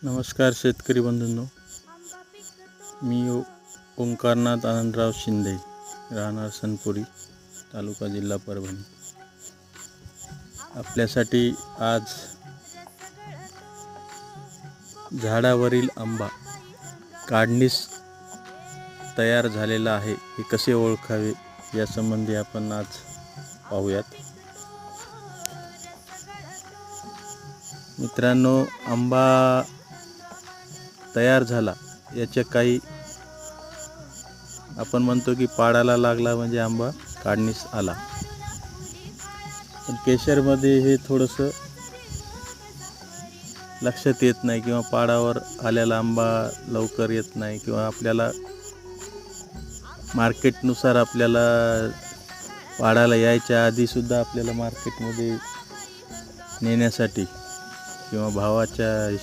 नमस्कार शेतकरी बंधूंनो, मी ओंकारनाथ आनंदराव शिंदे, राहणार सनपुरी, तालुका जिल्हा परभणी. आपल्यासाठी आज झाडावरील आंबा काढणीस तयार झालेला आहे हे कसे ओळखावे या संबंधी आपण आज पाहूयात. मित्रांनो, आंबा तयार झाला याच्या काही आपण म्हणतो की पाडाला लागला म्हणजे आंबा काढणीस आला, पण केशरमध्ये हे थोडंसं लक्षात येत नाही किंवा पाडावर आलेला आंबा लवकर येत नाही किंवा आपल्याला मार्केटनुसार आपल्याला पाडाला यायच्या आधीसुद्धा आपल्याला मार्केटमध्ये नेण्यासाठी किंवा भावाच्या